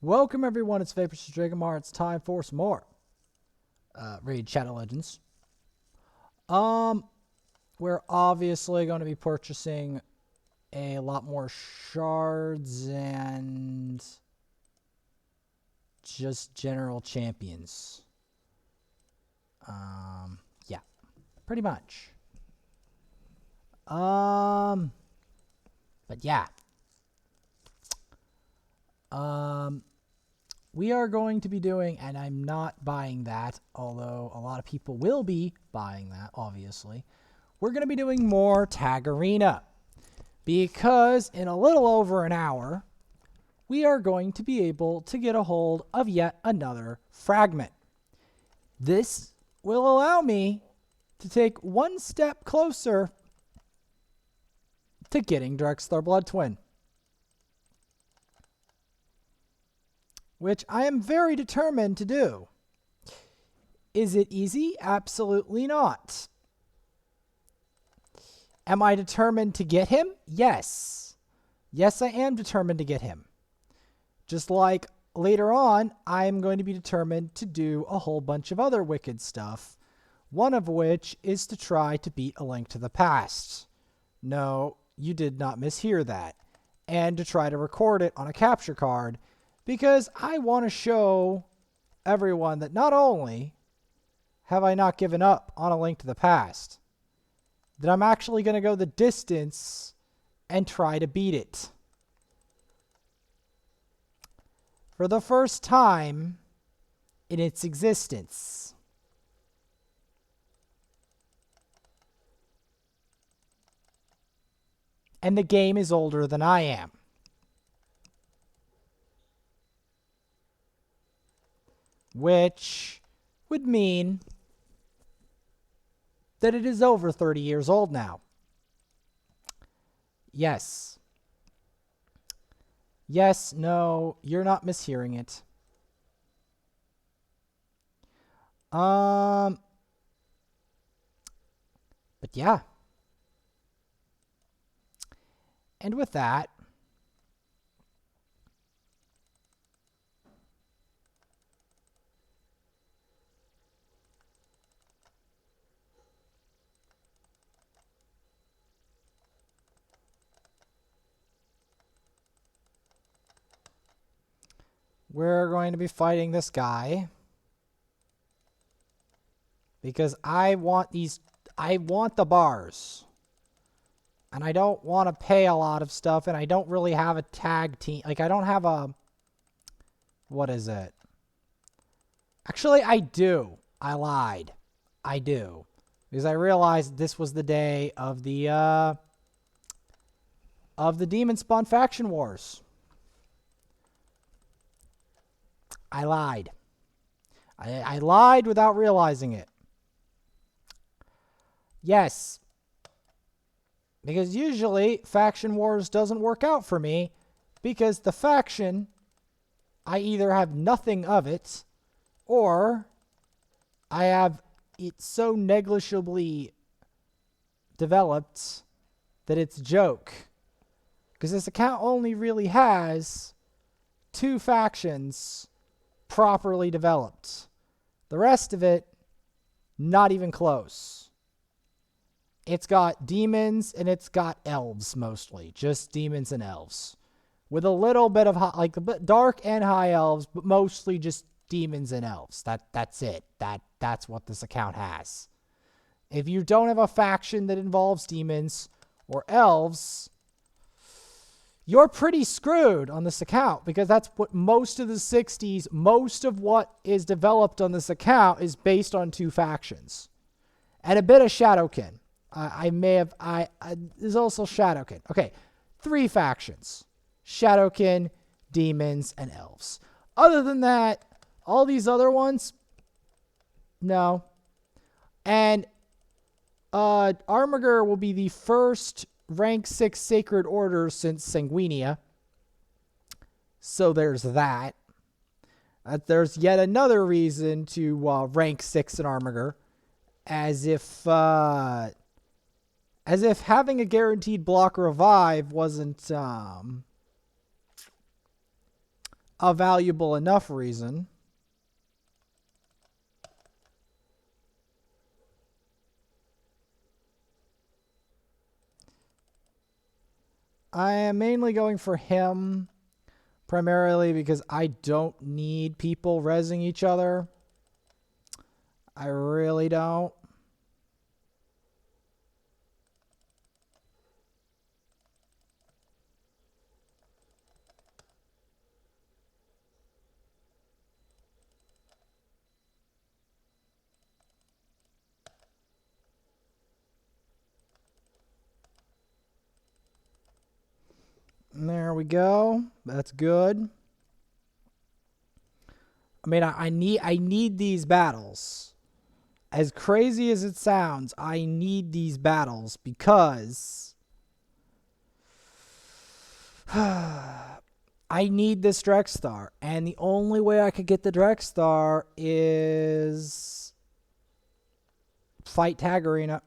Welcome everyone, it's Vapors Dragomar. It's time for some more Raid Shadow Legends. We're obviously going to be purchasing a lot more shards and just general champions. Yeah, pretty much. But yeah. We are going to be doing, and I'm not buying that, although a lot of people will be buying that, obviously. We're going to be doing more Tag Arena, because in a little over an hour, we are going to be able to get a hold of yet another fragment. This will allow me to take one step closer to getting Drexthar Bloodtwin, which I am very determined to do. Is it easy? Absolutely not. Am I determined to get him? Yes. Yes, I am determined to get him. Just like later on, I'm going to be determined to do a whole bunch of other wicked stuff, one of which is to try to beat A Link to the Past. No, you did not mishear that. And to try to record it on a capture card, because I want to show everyone that not only have I not given up on A Link to the Past, that I'm actually going to go the distance and try to beat it. For the first time in its existence. And the game is older than I am. Which would mean that it is over 30 years old now. Yes. Yes, no, you're not mishearing it. But yeah. And with that, we're going to be fighting this guy because I want the bars. And I don't want to pay a lot of stuff, and I don't really have a tag team. Like, I don't have a... What is it? Actually, I do. I lied. I do. Because I realized this was the day of the Demon Spawn Faction Wars. I lied. I lied without realizing it. Yes. Because usually, Faction Wars doesn't work out for me, because the faction, I either have nothing of it, or I have it so negligibly developed that it's a joke. Because this account only really has 2 factions properly developed. The rest of it, not even close. It's got demons and it's got elves mostly. Just demons and elves. With a little bit of dark and high elves, but mostly just demons and elves. That's it. That's what this account has. If you don't have a faction that involves demons or elves, you're pretty screwed on this account, because that's what most of the 60s, most of what is developed on this account is based on 2 factions. And a bit of Shadowkin. There's also Shadowkin. Okay, 3 factions. Shadowkin, demons, and elves. Other than that, all these other ones, no. And Armiger will be the first rank 6 Sacred Order since Sanguinia. So there's that. There's yet another reason to rank 6 in Armiger. As if having a guaranteed block revive wasn't a valuable enough reason. I am mainly going for him primarily because I don't need people rezzing each other. I really don't. And there we go. That's good. I mean, I need these battles. As crazy as it sounds, I need these battles because I need this Drexthar. And the only way I could get the Drexthar is fight Tag Arena.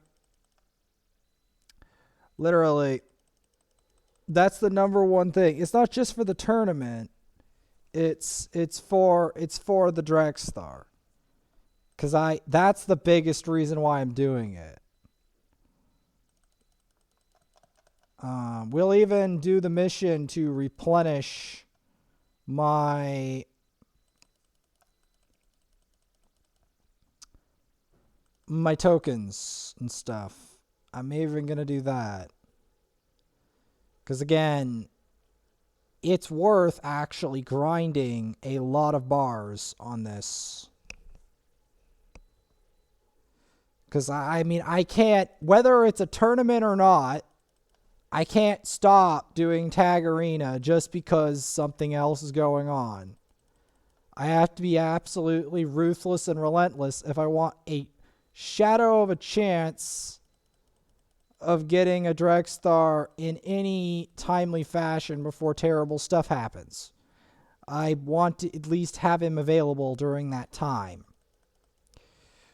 Literally. That's the number one thing. It's not just for the tournament. It's for the Drexthar. Cause that's the biggest reason why I'm doing it. We'll even do the mission to replenish my tokens and stuff. I'm even gonna do that. Because again, it's worth actually grinding a lot of bars on this. Because I mean, I can't, whether it's a tournament or not, I can't stop doing Tag Arena just because something else is going on. I have to be absolutely ruthless and relentless if I want a shadow of a chance of getting a Drexthar in any timely fashion before terrible stuff happens. I want to at least have him available during that time.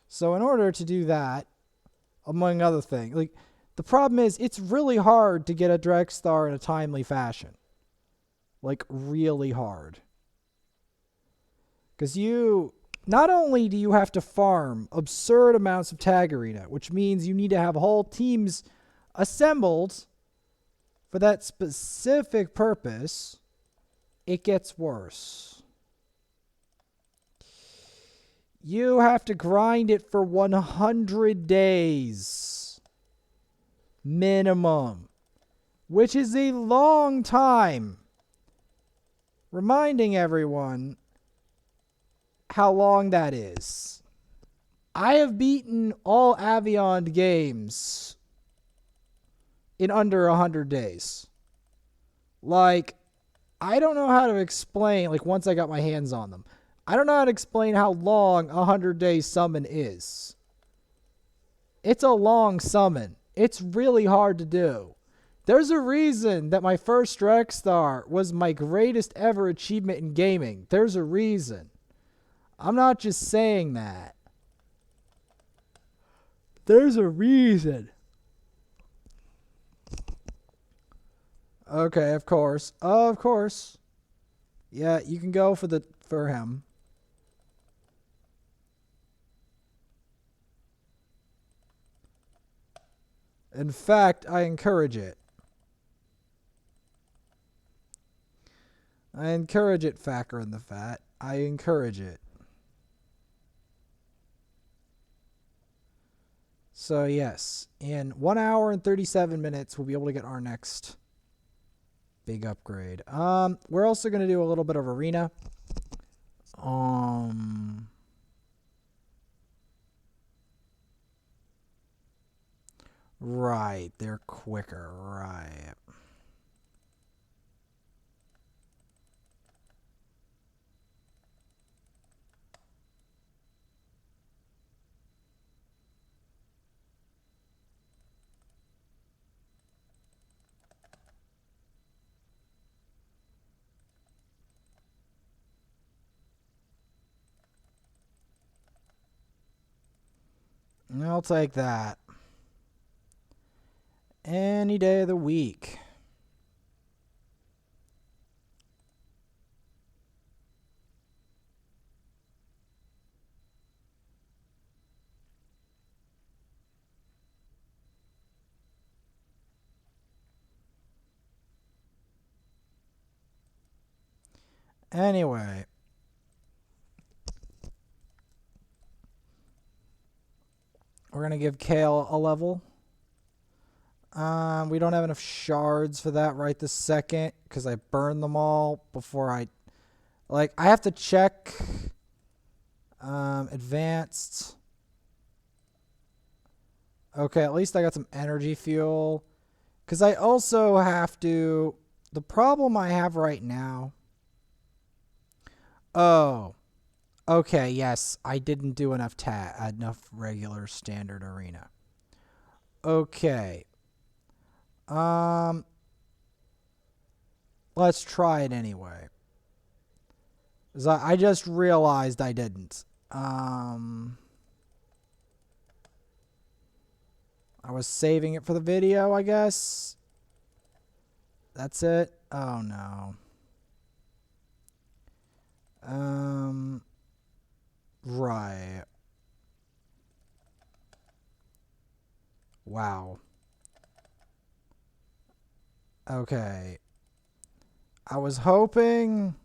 So in order to do that, among other things, like the problem is it's really hard to get a Drexthar in a timely fashion. Like really hard. Because not only do you have to farm absurd amounts of Tag Arena, which means you need to have whole teams assembled for that specific purpose, it gets worse. You have to grind it for 100 days minimum, which is a long time. Reminding everyone how long that is. I have beaten all Avion games in under 100 days. Like, I don't know how to explain, like, once I got my hands on them, I don't know how to explain how long a 100-day summon is. It's a long summon. It's really hard to do. There's a reason that my first Drexthar was my greatest ever achievement in gaming. There's a reason. I'm not just saying that. There's a reason. Okay, of course. Of course. Yeah, you can go for him. In fact, I encourage it. I encourage it, Facker and the Fat. I encourage it. So yes, in 1 hour and 37 minutes, we'll be able to get our next big upgrade. We're also going to do a little bit of arena. Right, they're quicker, right. I'll take that. Any day of the week. Anyway. We're going to give Kale a level. We don't have enough shards for that right this second because I burned them all before I... Like, I have to check advanced. Okay, at least I got some energy fuel. Because I also have to... The problem I have right now... Oh. Okay, yes. I didn't do enough regular standard arena. Okay. Let's try it anyway. 'Cause I just realized I didn't. I was saving it for the video, I guess. That's it. Oh no. Right. Wow. Okay. I was hoping...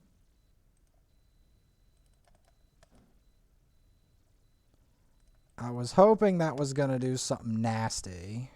that was going to do something nasty.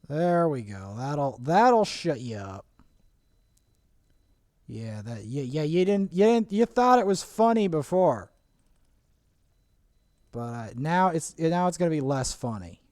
There we go. That'll shut you up. Yeah, you thought it was funny before. But now it's going to be less funny.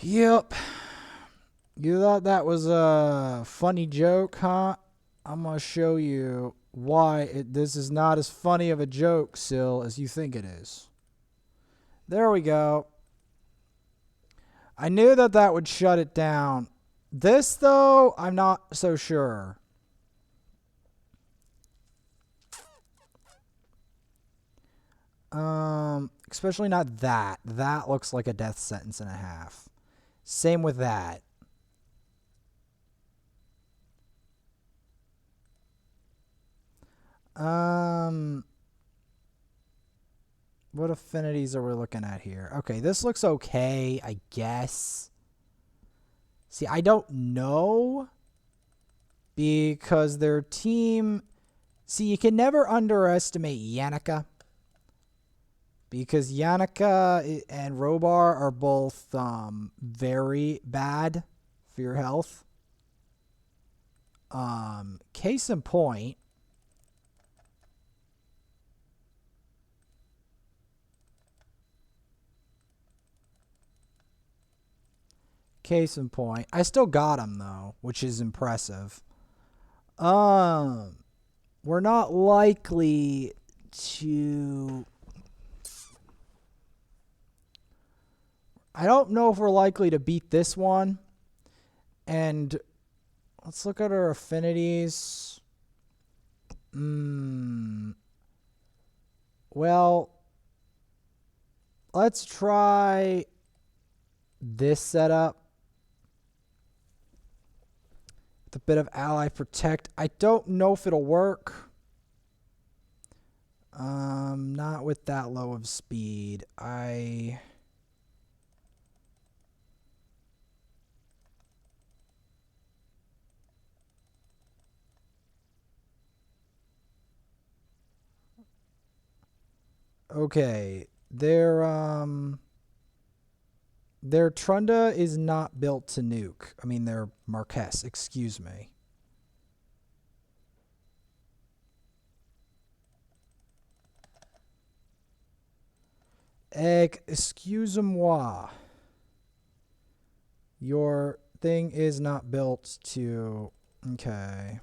Yep. You thought that was a funny joke, huh? I'm going to show you why this is not as funny of a joke, Sil, as you think it is. There we go. I knew that would shut it down. This, though, I'm not so sure. Especially not that. That looks like a death sentence and a half. Same with that. What affinities are we looking at here? Okay, this looks okay, I guess. See, I don't know. Because their team... See, you can never underestimate Yannicka. Because Yannicka and Robar are both very bad for your health. Case in point... Case in point. I still got him, though, which is impressive. We're not likely to... I don't know if we're likely to beat this one. And let's look at our affinities. Well, let's try this setup. With a bit of ally protect. I don't know if it'll work. Not with that low of speed. Okay, their Trunda is not built to nuke. I mean, their Marquess, excuse me. Excuse-moi. Your thing is not built to... Okay.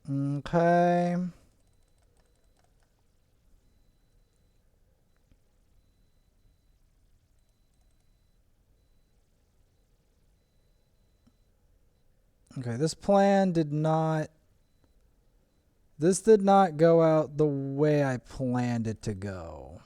Okay. Okay, this plan did not... This did not go out the way I planned it to go.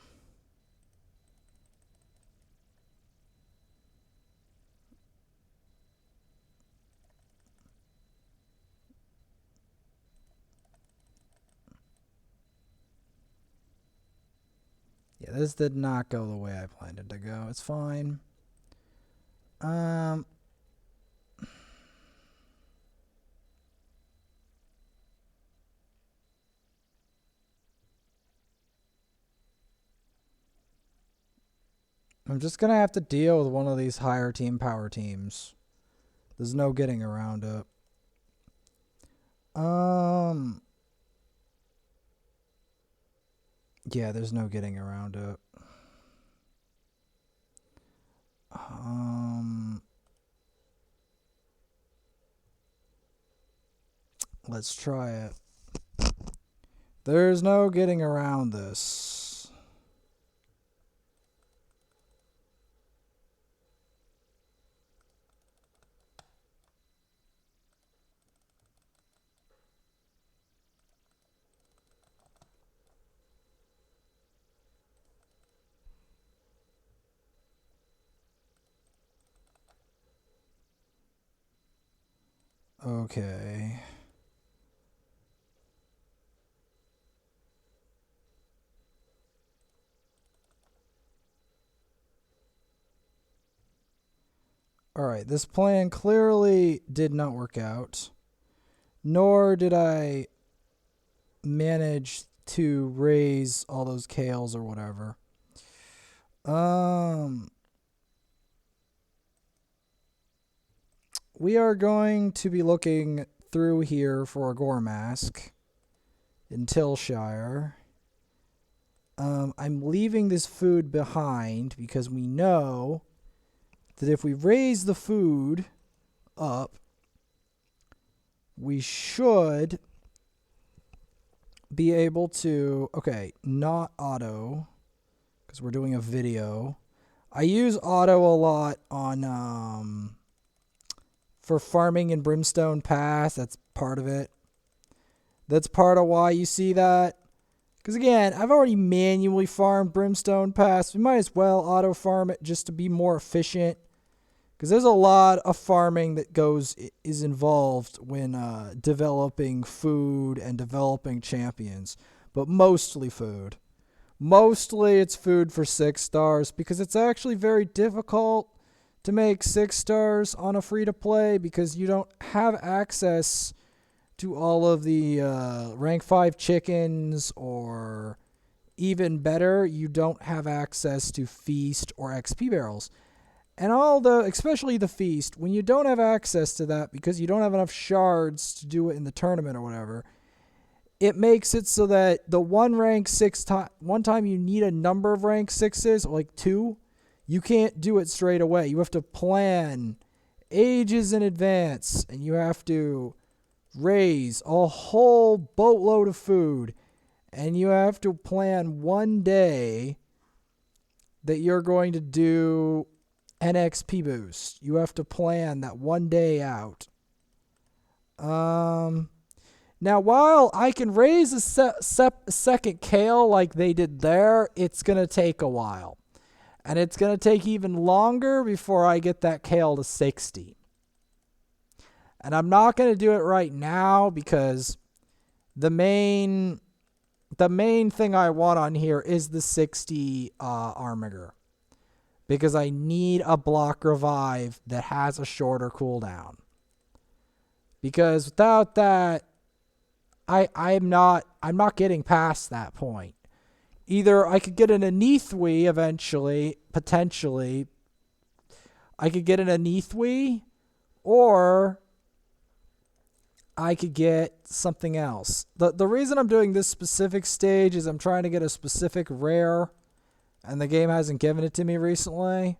Yeah, this did not go the way I planned it to go. It's fine. I'm just going to have to deal with one of these higher team power teams. There's no getting around it. Yeah, there's no getting around it. Let's try it. There's no getting around this. Okay. Alright, this plan clearly did not work out. Nor did I manage to raise all those kales or whatever. We are going to be looking through here for a Gore Mask in Tillshire. I'm leaving this food behind because we know that if we raise the food up, we should be able to... Okay, not auto, because we're doing a video. I use auto a lot on... for farming in Brimstone Pass. That's part of it. That's part of why you see that. Because again, I've already manually farmed Brimstone Pass. We might as well auto farm it just to be more efficient. Because there's a lot of farming that is involved when developing food and developing champions. But mostly food. Mostly it's food for 6 stars. Because it's actually very difficult to make 6 stars on a free-to-play. Because you don't have access to all of the rank 5 chickens. Or even better, you don't have access to feast or XP barrels. And especially the feast, when you don't have access to that because you don't have enough shards to do it in the tournament or whatever, it makes it so that the one time you need a number of rank 6s, like 2, you can't do it straight away. You have to plan ages in advance, and you have to raise a whole boatload of food, and you have to plan one day that you're going to do an XP boost. You have to plan that one day out. Now, while I can raise a second kale like they did there, it's going to take a while. And it's going to take even longer before I get that kale to 60. And I'm not going to do it right now because the main thing I want on here is the 60 Armiger. Because I need a block revive that has a shorter cooldown. Because without that, I'm not getting past that point. Either I could get an Anethwe eventually, potentially. I could get an Anethwe, or I could get something else. The reason I'm doing this specific stage is I'm trying to get a specific rare, and the game hasn't given it to me recently.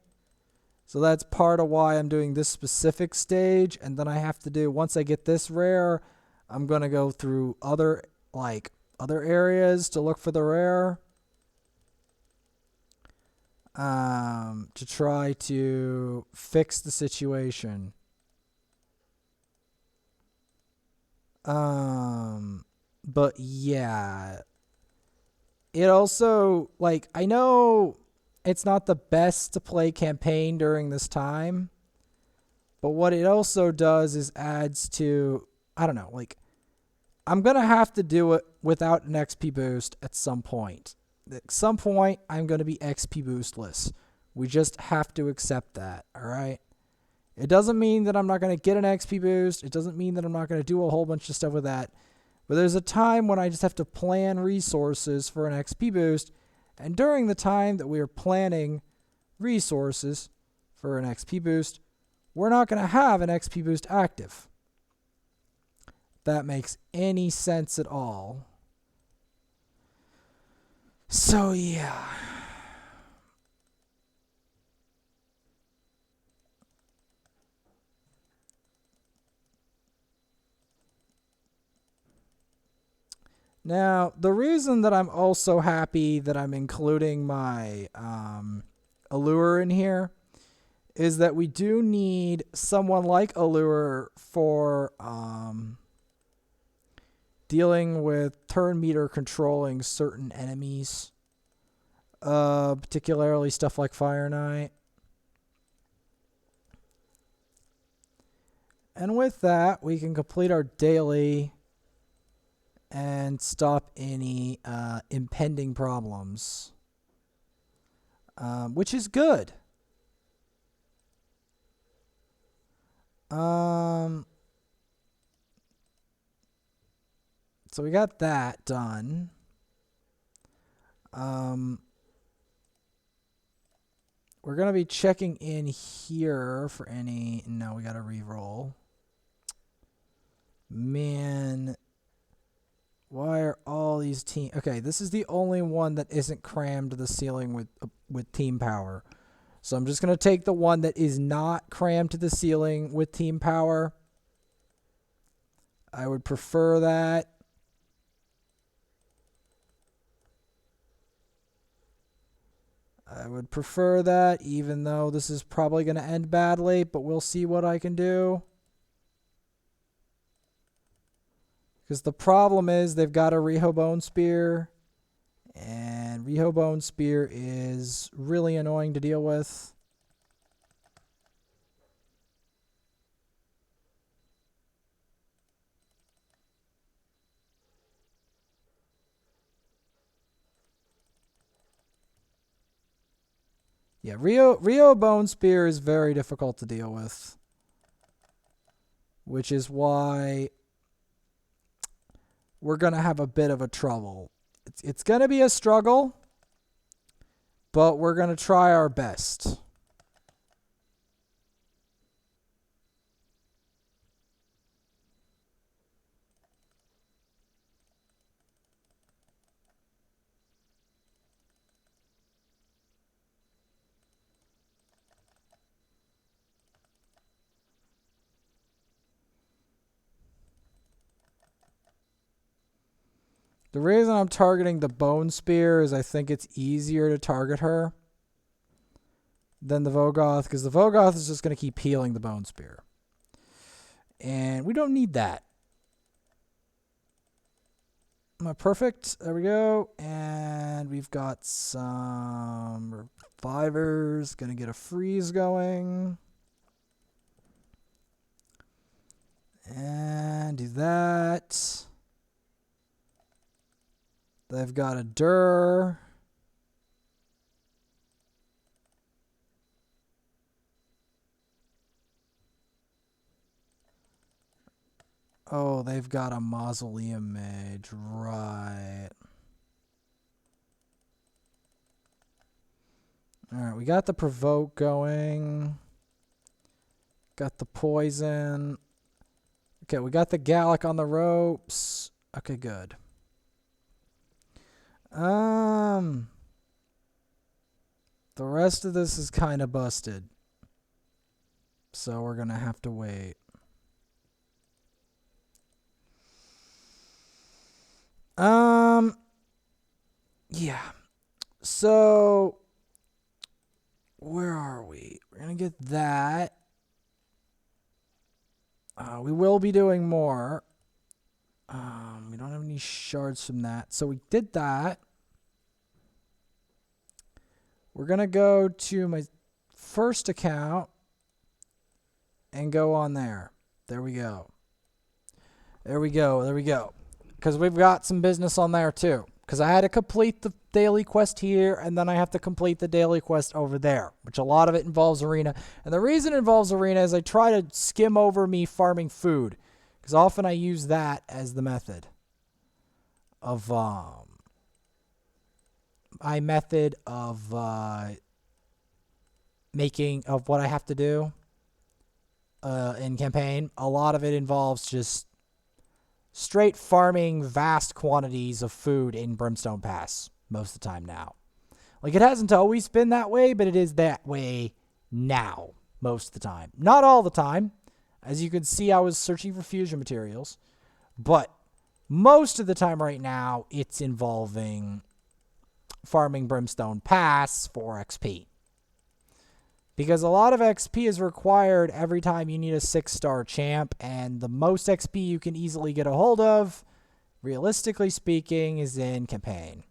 So that's part of why I'm doing this specific stage, and then I have to do, once I get this rare, I'm going to go through other areas to look for the rare. To try to fix the situation. But yeah. It also, like, I know it's not the best to play campaign during this time, but what it also does is adds to, I don't know, like, I'm going to have to do it without an XP boost at some point. At some point, I'm going to be XP boostless. We just have to accept that, all right? It doesn't mean that I'm not going to get an XP boost. It doesn't mean that I'm not going to do a whole bunch of stuff with that. But there's a time when I just have to plan resources for an XP boost. And during the time that we are planning resources for an XP boost, we're not going to have an XP boost active. If that makes any sense at all. So, yeah. Now, the reason that I'm also happy that I'm including my Allure in here is that we do need someone like Allure for dealing with turn meter controlling certain enemies, particularly stuff like Fire Knight. And with that, we can complete our daily and stop any impending problems, which is good. So we got that done. We're going to be checking in here for any... No, we got to re-roll. Man, why are all these team... Okay, this is the only one that isn't crammed to the ceiling with team power. So I'm just going to take the one that is not crammed to the ceiling with team power. I would prefer that. I would prefer that, even though this is probably going to end badly, but we'll see what I can do. Because the problem is they've got a Rehobone Spear, and Rehobone Spear is really annoying to deal with. Yeah, Rehobone Spear is very difficult to deal with, which is why we're going to have a bit of a trouble. It's going to be a struggle, but we're going to try our best. The reason I'm targeting the Bone Spear is I think it's easier to target her than the Vogoth, because the Vogoth is just going to keep healing the Bone Spear. And we don't need that. Am I perfect? There we go. And we've got some revivers. Gonna get a freeze going. And do that. They've got a Dur. Oh, they've got a Mausoleum Mage. Right. Alright, we got the Provoke going. Got the Poison. Okay, we got the Gallic on the ropes. Okay, good. The rest of this is kind of busted. So we're going to have to wait. Yeah. So where are we? We're going to get that. We will be doing more. We don't have any shards from that. So we did that. We're going to go to my first account and go on there. There we go. There we go. There we go. Because we've got some business on there too. Because I had to complete the daily quest here, and then I have to complete the daily quest over there, which a lot of it involves arena. And the reason it involves arena is I try to skim over me farming food, because often I use that as the method of making of what I have to do in campaign. A lot of it involves just straight farming vast quantities of food in Brimstone Pass most of the time now. Like, it hasn't always been that way, but it is that way now most of the time. Not all the time. As you can see, I was searching for fusion materials, but most of the time right now, it's involving farming Brimstone Pass for XP. Because a lot of XP is required every time you need a 6-star champ, and the most XP you can easily get a hold of, realistically speaking, is in campaign.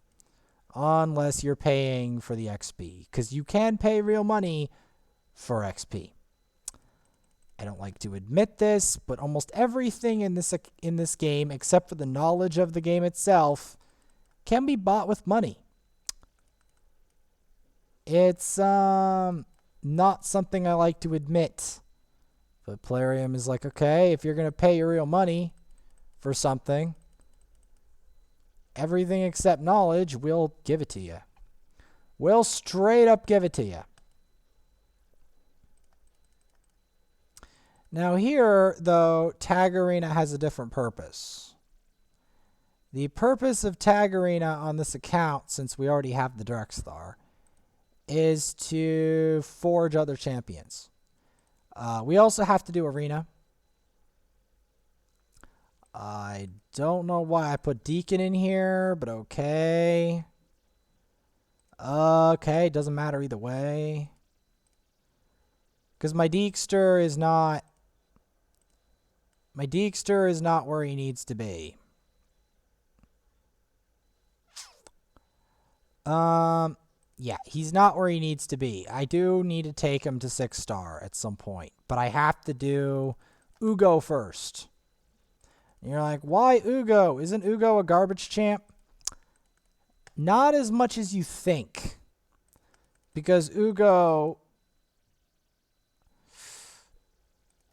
Unless you're paying for the XP. Because you can pay real money for XP. I don't like to admit this, but almost everything in this game, except for the knowledge of the game itself, can be bought with money. It's not something I like to admit. But Plarium is like, okay, if you're going to pay your real money for something, everything except knowledge, we'll give it to you. We'll straight up give it to you. Now here, though, Tag Arena has a different purpose. The purpose of Tag Arena on this account, since we already have the Drexthar, is to forge other champions. We also have to do arena. I don't know why I put Deacon in here, but okay. Okay, doesn't matter either way. Because my Deekster is not... My Deekster is not where he needs to be. Yeah, he's not where he needs to be. I do need to take him to 6-star at some point. But I have to do Ugo first. And you're like, why Ugo? Isn't Ugo a garbage champ? Not as much as you think. Because Ugo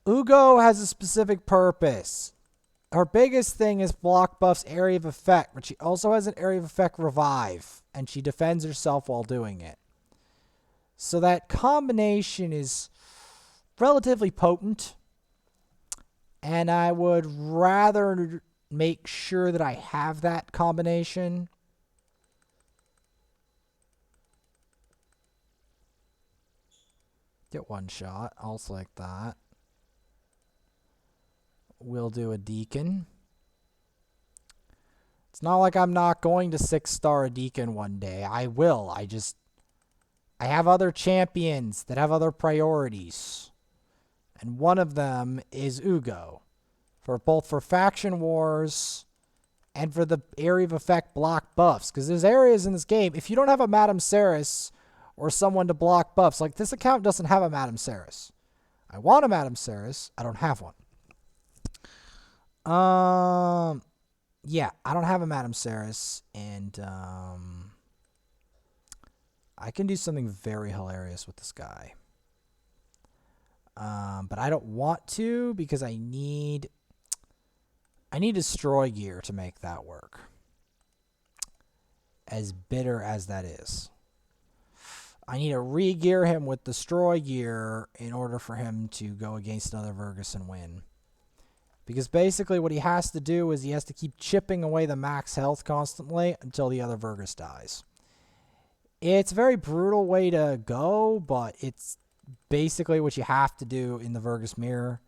has a specific purpose. Her biggest thing is block buff's area of effect, but she also has an area of effect revive, and she defends herself while doing it. So that combination is relatively potent, and I would rather make sure that I have that combination. Get one shot. I'll select that. We'll do a Deacon. It's not like I'm not going to 6-star a Deacon one day. I will. I have other champions that have other priorities. And one of them is Ugo. Both for faction wars and for the area of effect block buffs. Because there's areas in this game, if you don't have a Madame Ceres or someone to block buffs, like this account doesn't have a Madame Ceres. I want a Madame Ceres. I don't have one. Yeah, I don't have a Madame Ceres, and I can do something very hilarious with this guy. But I don't want to because I need destroy gear to make that work. As bitter as that is. I need to re-gear him with destroy gear in order for him to go against another Vergus and win. Because basically what he has to do is he has to keep chipping away the max health constantly until the other Vergus dies. It's a very brutal way to go, but it's basically what you have to do in the Vergus mirror.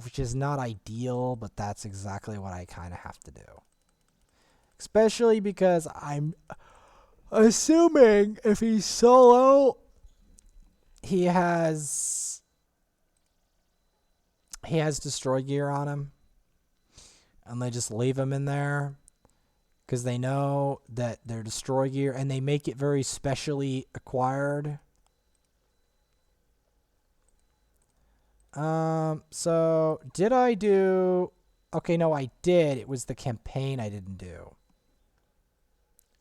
Which is not ideal, but that's exactly what I kind of have to do. Especially because I'm assuming if he's solo, he has destroy gear on him. And they just leave him in there. Because they know that they're destroy gear. And they make it very specially acquired. So did I do... Okay, no, I did. It was the campaign I didn't do.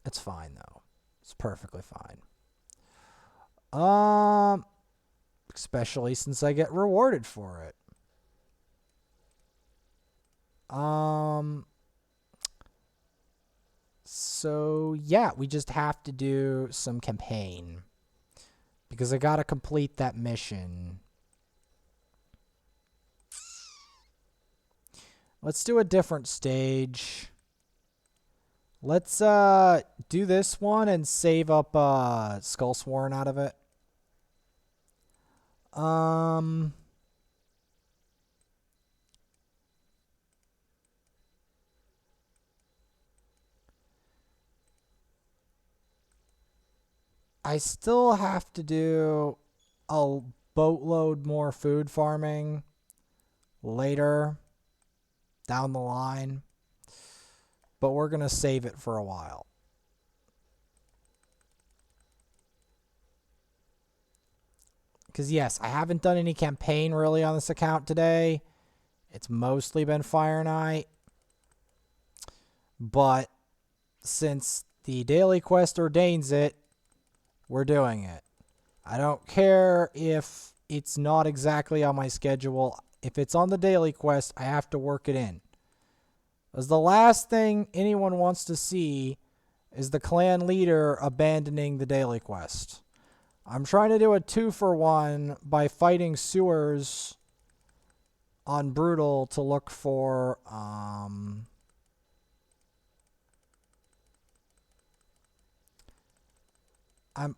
It's fine, though. It's perfectly fine. Especially since I get rewarded for it. So, yeah, we just have to do some campaign. Because I gotta complete that mission. Let's do a different stage. Let's do this one and save up Skullsworn out of it. I still have to do a boatload more food farming later down the line, but we're going to save it for a while. Because yes, I haven't done any campaign really on this account today. It's mostly been Fire Knight. But since the daily quest ordains it, we're doing it. I don't care if it's not exactly on my schedule. If it's on the daily quest, I have to work it in. Because the last thing anyone wants to see is the clan leader abandoning the daily quest. I'm trying to do a 2-for-1 by fighting sewers on Brutal to look for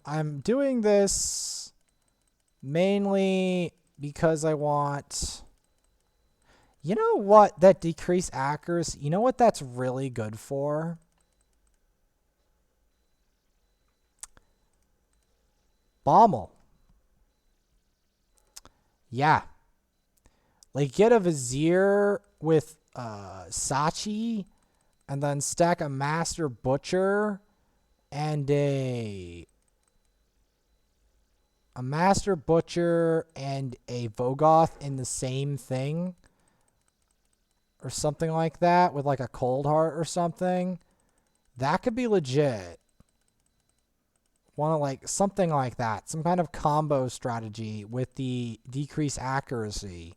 I'm doing this mainly because I want... You know what? That decreased accuracy, you know what that's really good for? Bommel. Yeah. Like, get a Vizier with Sachi, and then stack a Master Butcher and a Master Butcher and a Vogoth in the same thing. Or something like that, with like a Cold Heart or something. That could be legit. Want to like something like that. Some kind of combo strategy with the decreased accuracy.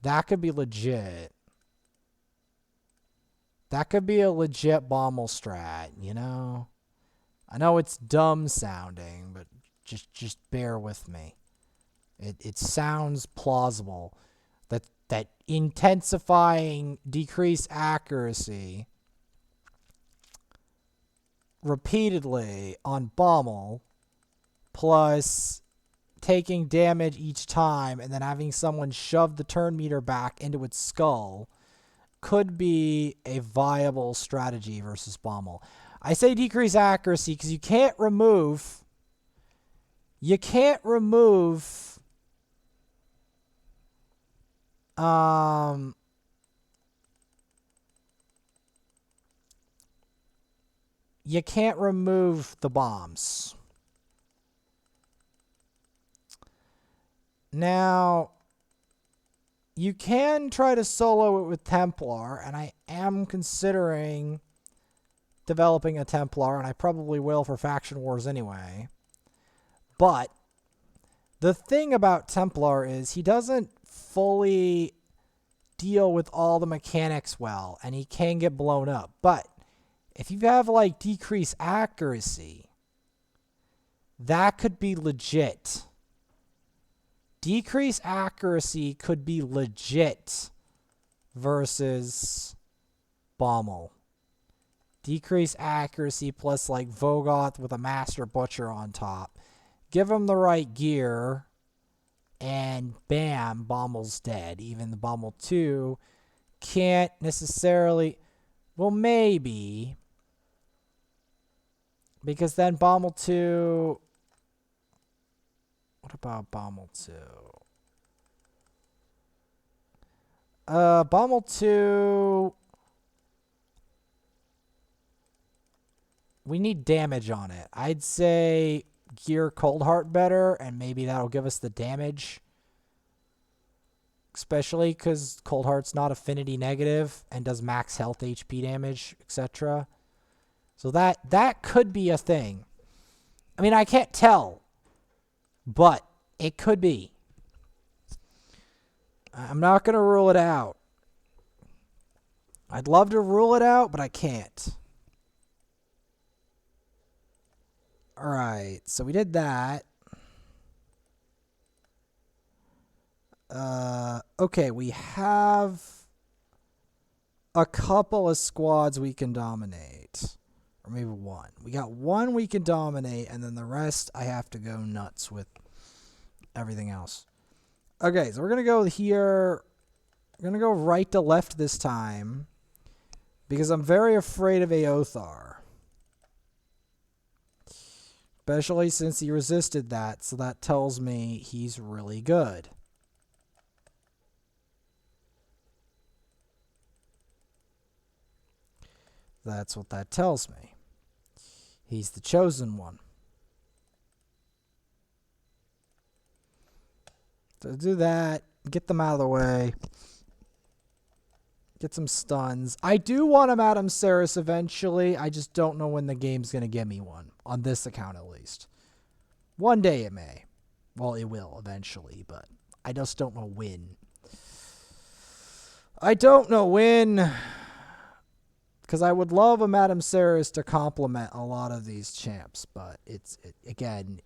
That could be legit. That could be a legit Bommel strat, you know? I know it's dumb sounding, but just bear with me. It sounds plausible. That intensifying decreased accuracy repeatedly on Bommel plus taking damage each time and then having someone shove the turn meter back into its skull could be a viable strategy versus Bommel. I say decrease accuracy because you can't remove you can't remove the bombs. Now, you can try to solo it with Templar, and I am considering developing a Templar, and I probably will for Faction Wars anyway. But the thing about Templar is he doesn't fully deal with all the mechanics well, and he can get blown up. But if you have like decreased accuracy, that could be legit. Decreased accuracy could be legit versus Bommel. Decreased accuracy plus like Vogoth with a Master Butcher on top. Give him the right gear, and bam, Bommel's dead. Even the Bommel 2 can't necessarily... Well, maybe. Because then Bommel 2... What about Bommel 2? Bommel 2... We need damage on it. I'd say gear Coldheart better, and maybe that'll give us the damage. Especially because Coldheart's not affinity negative and does max health HP damage, etc. So that could be a thing. I mean, I can't tell, but it could be. I'm not going to rule it out. I'd love to rule it out, but I can't. Alright, so we did that. Okay, we have a couple of squads we can dominate. Or maybe one. We got one we can dominate, and then the rest I have to go nuts with everything else. Okay, so we're going to go here. We're going to go right to left this time, because I'm very afraid of Aothar. Especially since he resisted that, so that tells me he's really good. That's what that tells me. He's the chosen one. So do that, get them out of the way. Get some stuns. I do want a Madame Ceres eventually. I just don't know when the game's going to give me one. On this account, at least. One day it may. Well, it will eventually, but I just don't know when. I don't know when. Because I would love a Madame Ceres to complement a lot of these champs, but again,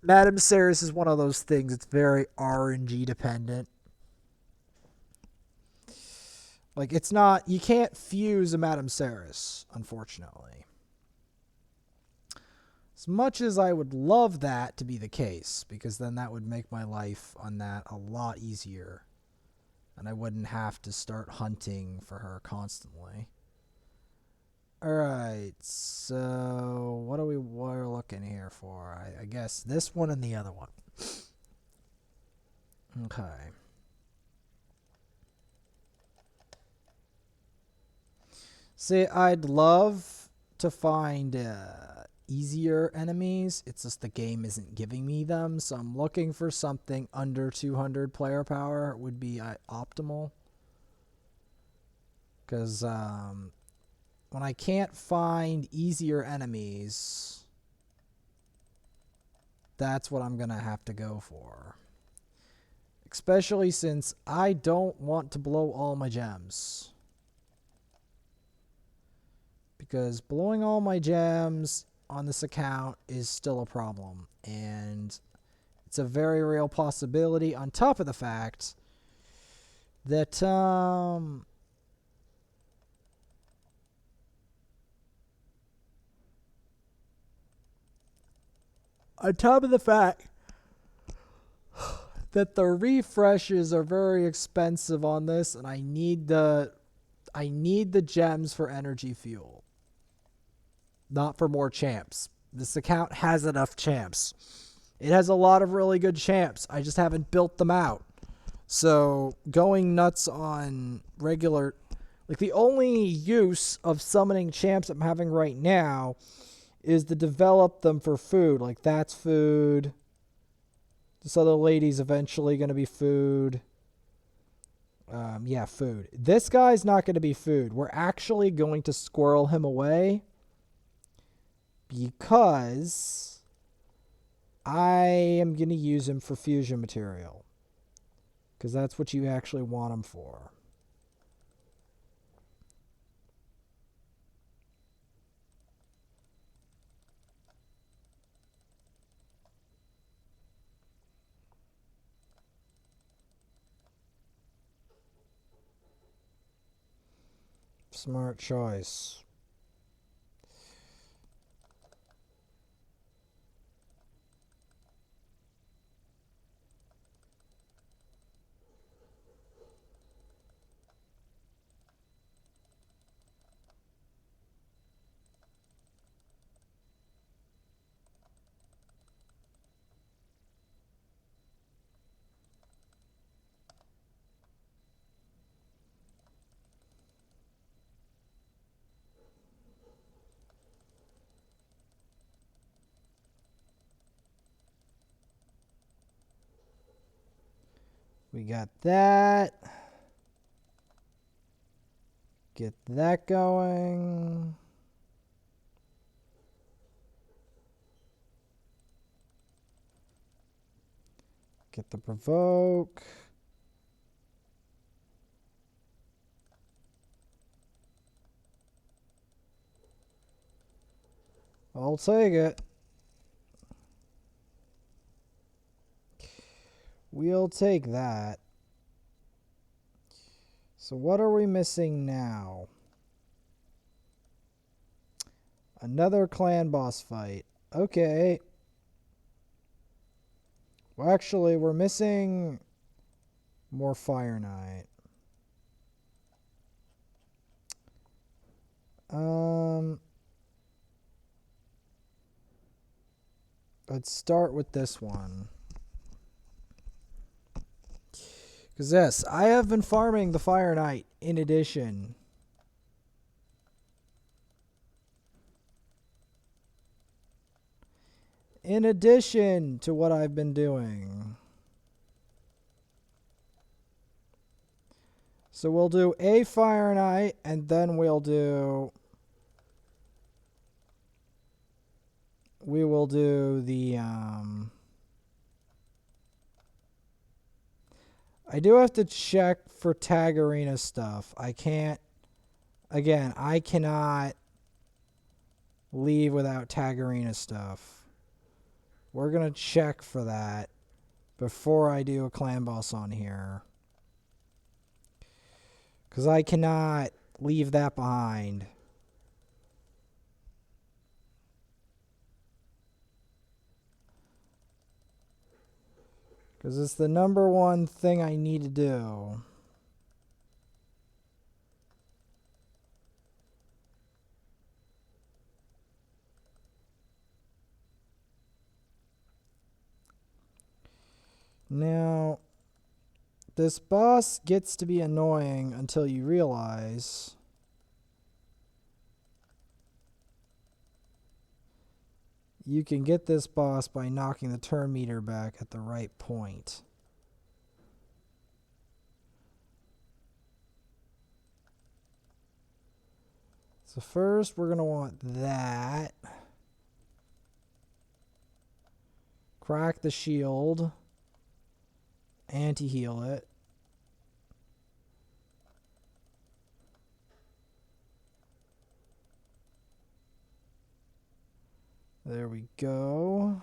Madame Ceres is one of those things. It's very RNG dependent. Like, it's not... You can't fuse a Madame Ceres, unfortunately. As much as I would love that to be the case, because then that would make my life on that a lot easier. And I wouldn't have to start hunting for her constantly. Alright, so... What are we looking here for? I guess this one and the other one. Okay. See, I'd love to find easier enemies. It's just the game isn't giving me them. So I'm looking for something under 200 player power would be optimal. Because when I can't find easier enemies, that's what I'm going to have to go for. Especially since I don't want to blow all my gems. Because blowing all my gems on this account is still a problem. And it's a very real possibility on top of the fact that on top of the fact that the refreshes are very expensive on this, and I need the gems for energy fuel. Not for more champs. This account has enough champs. It has a lot of really good champs. I just haven't built them out. So going nuts on regular... Like, the only use of summoning champs I'm having right now is to develop them for food. Like, that's food. This other lady's eventually going to be food. Yeah, food. This guy's not going to be food. We're actually going to squirrel him away because I am going to use him for fusion material. Because that's what you actually want him for. Smart choice. We got that. Get that going. Get the provoke. I'll take it. We'll take that. So what are we missing now? Another clan boss fight. Okay. Well, actually, we're missing more Fire Knight. Let's start with this one. Because yes, I have been farming the Fire Knight in addition. In addition to what I've been doing. So we'll do a Fire Knight, and then we will do the I do have to check for Tag Arena stuff. I cannot leave without Tag Arena stuff. We're going to check for that before I do a clan boss on here. Because I cannot leave that behind. Because it's the number one thing I need to do. Now, this boss gets to be annoying until you realize you can get this boss by knocking the turn meter back at the right point. So first we're going to want that. Crack the shield. Anti-heal it. There we go.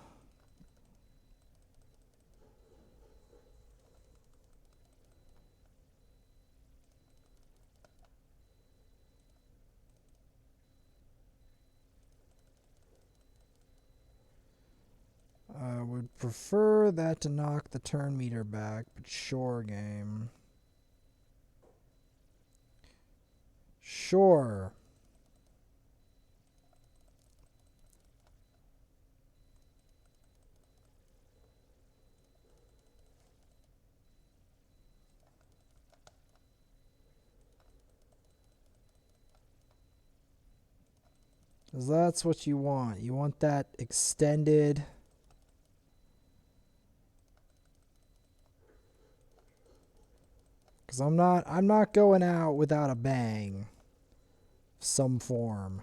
I would prefer that to knock the turn meter back, but sure, game. Sure. 'Cause that's what you want. You want that extended. Because I'm not going out without a bang. Some form.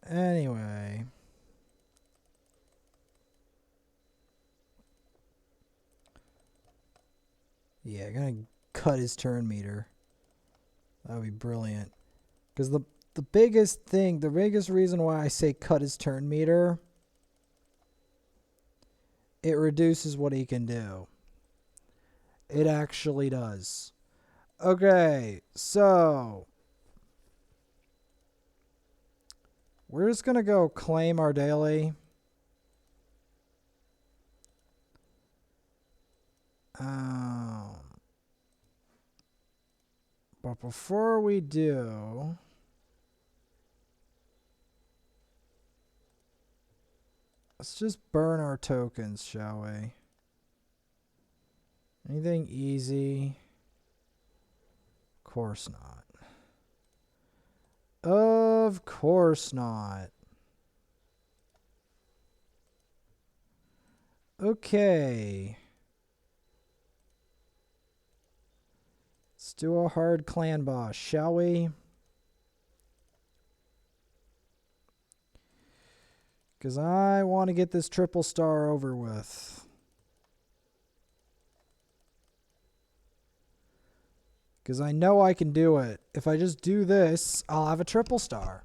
Anyway. Yeah, gonna cut his turn meter. That would be brilliant. Because the biggest thing, the biggest reason why I say cut his turn meter, it reduces what he can do. It actually does. Okay, so we're just going to go claim our daily. But before we do, let's just burn our tokens, shall we? Anything easy? Of course not. Of course not. Okay. Let's do a hard clan boss, shall we? Because I want to get this triple star over with. Because I know I can do it. If I just do this, I'll have a triple star.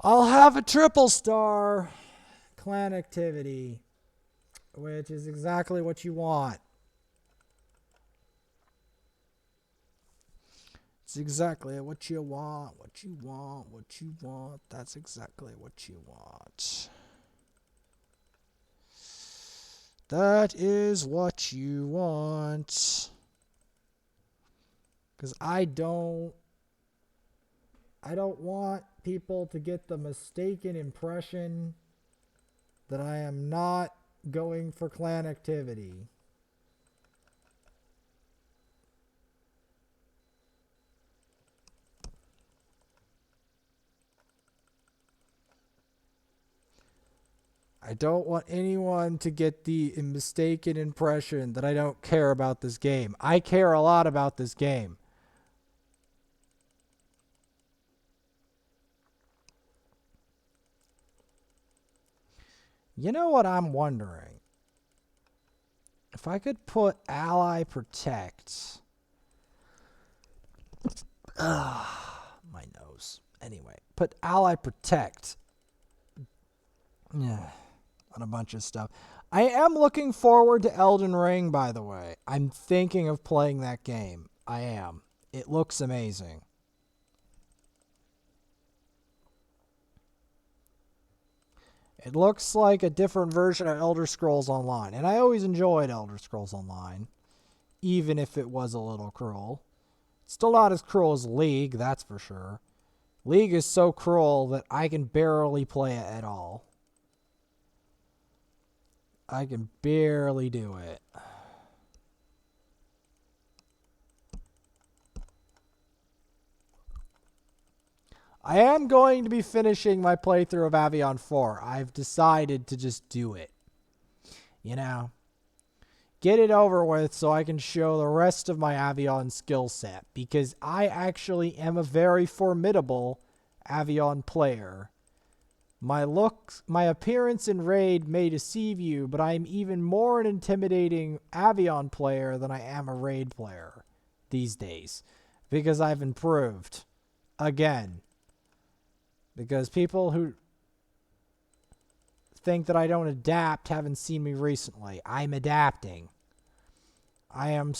I'll have a triple star. Clan activity. Which is exactly what you want. It's exactly what you want. What you want. What you want. That's exactly what you want. That is what you want. Because I don't want people to get the mistaken impression that I am not going for clan activity. I don't want anyone to get the mistaken impression that I don't care about this game. I care a lot about this game. You know what I'm wondering? If I could put ally protect. My nose. Anyway, put ally protect. Yeah, on a bunch of stuff. I am looking forward to Elden Ring, by the way. I'm thinking of playing that game. I am. It looks amazing. It looks like a different version of Elder Scrolls Online. And I always enjoyed Elder Scrolls Online, even if it was a little cruel. It's still not as cruel as League, that's for sure. League is so cruel that I can barely play it at all. I can barely do it. I am going to be finishing my playthrough of Avion 4. I've decided to just do it. You know, get it over with so I can show the rest of my Avion skill set. Because I actually am a very formidable Avion player. My appearance in Raid may deceive you, but I'm even more an intimidating Avion player than I am a Raid player these days. Because I've improved. Again. Because people who think that I don't adapt haven't seen me recently. I'm adapting. I am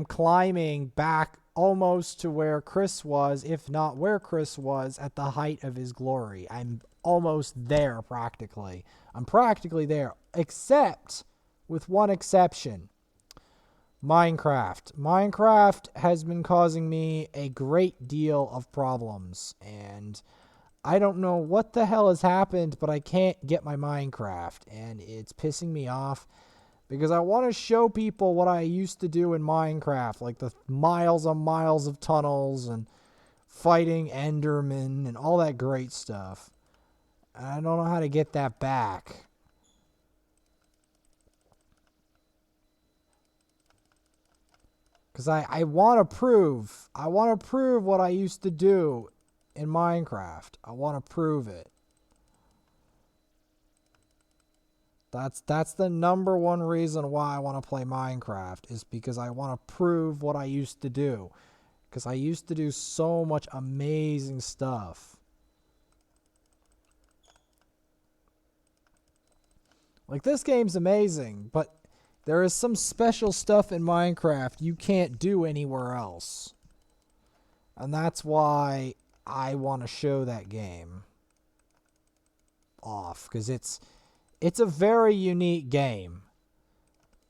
climbing back almost to where Chris was, if not where Chris was at the height of his glory. I'm almost there practically. I'm practically there, except with one exception. Minecraft. Minecraft has been causing me a great deal of problems, and I don't know what the hell has happened, but I can't get my Minecraft, and it's pissing me off because I want to show people what I used to do in Minecraft, like the miles on miles of tunnels and fighting Endermen and all that great stuff. I don't know how to get that back. Because I want to prove. I want to prove what I used to do in Minecraft. I want to prove it. That's the number one reason why I want to play Minecraft, is because I want to prove what I used to do. Because I used to do so much amazing stuff. Like, this game's amazing, but there is some special stuff in Minecraft you can't do anywhere else. And that's why I want to show that game off, because it's a very unique game.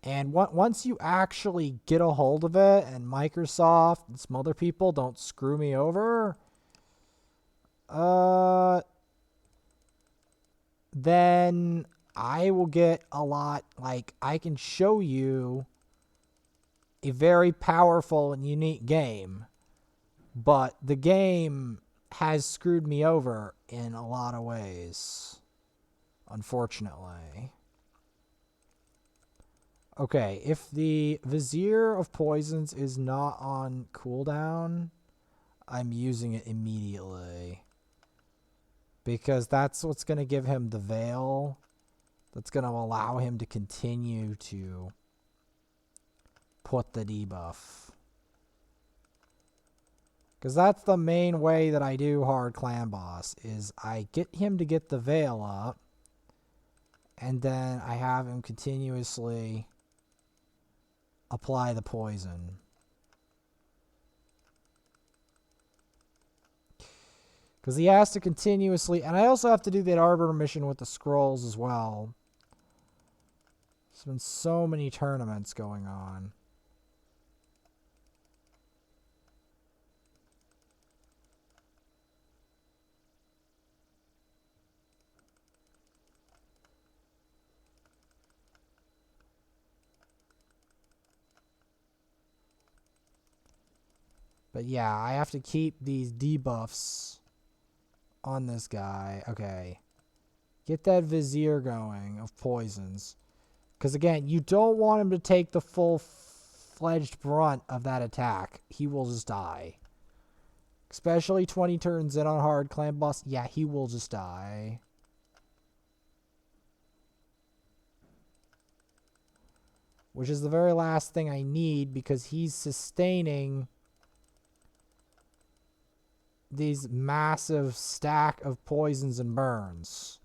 And once you actually get a hold of it, and Microsoft and some other people don't screw me over, then I will get a lot, like, I can show you a very powerful and unique game, but the game has screwed me over in a lot of ways, unfortunately. Okay, if the Vizier of Poisons is not on cooldown, I'm using it immediately. Because that's what's going to give him the Veil. That's going to allow him to continue to put the debuff. Because that's the main way that I do hard clan boss, is I get him to get the Veil up, and then I have him continuously apply the poison. Because he has to continuously, and I also have to do that Arbiter mission with the scrolls as well. There's been so many tournaments going on. But yeah, I have to keep these debuffs on this guy. Okay. Get that Vizier going of poisons. Because again, you don't want him to take the full-fledged brunt of that attack. He will just die. Especially 20 turns in on hard clan boss. Yeah, he will just die. Which is the very last thing I need, because he's sustaining these massive stack of poisons and burns.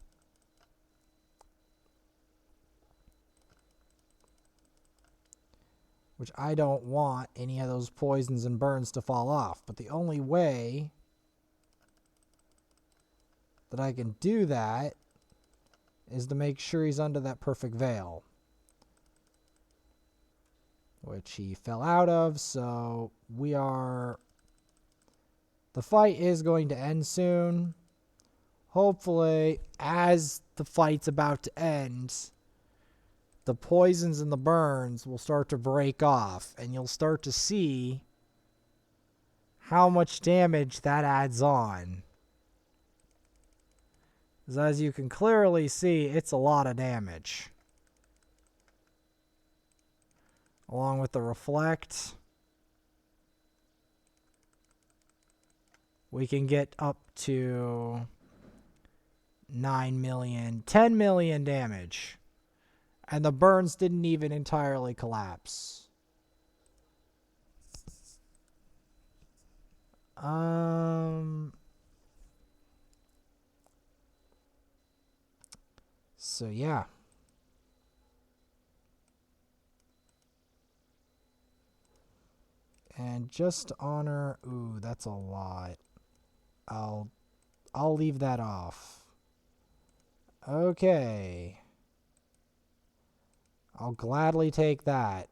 Which I don't want any of those poisons and burns to fall off. But the only way that I can do that is to make sure he's under that perfect veil. Which he fell out of, so we are... The fight is going to end soon. Hopefully, as the fight's about to end, the poisons and the burns will start to break off, and you'll start to see how much damage that adds on. As you can clearly see, it's a lot of damage. Along with the reflect, we can get up to 9 million, 10 million damage. And the burns didn't even entirely collapse. So yeah. And just honor, ooh, that's a lot. I'll leave that off. Okay. I'll gladly take that.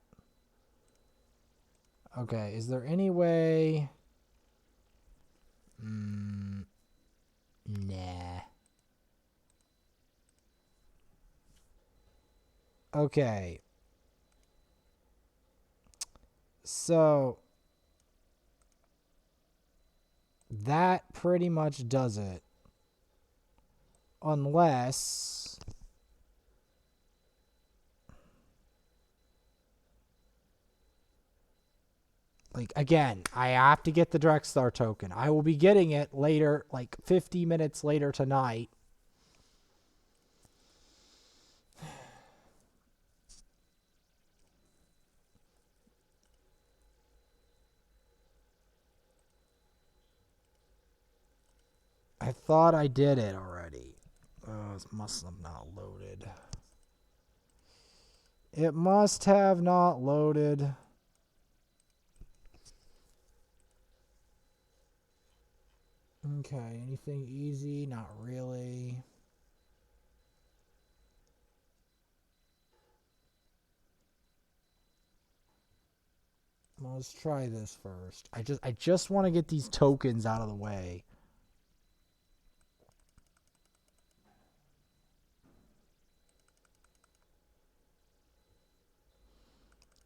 Okay, is there any way? Nah. Okay. So that pretty much does it. Unless like again, I have to get the Drexthar token. I will be getting it later, like 50 minutes later tonight. I thought I did it already. Oh, it must have not loaded. It must have not loaded. Okay, anything easy? Not really. Let's try this first. I just want to get these tokens out of the way.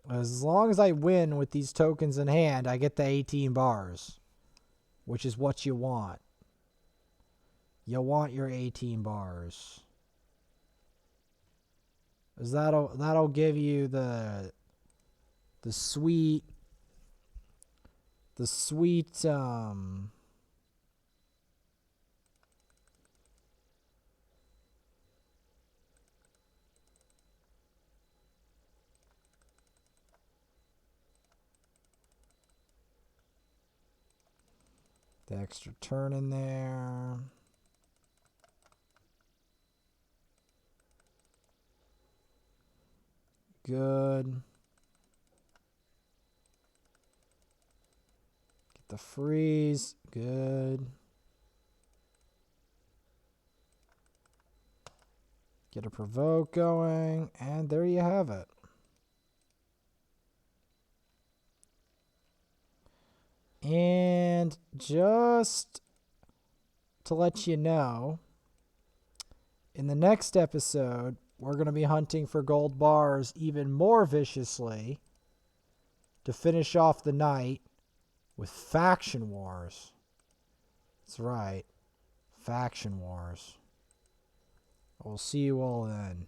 As long as I win with these tokens in hand, I get the 18 bars, which is what you want. You want your 18 bars. 'Cause that'll give you the sweet the extra turn in there. Good. Get the freeze. Good. Get a provoke going. And there you have it. And just to let you know, in the next episode, we're going to be hunting for gold bars even more viciously to finish off the night with Faction Wars. That's right. Faction Wars. We'll see you all then.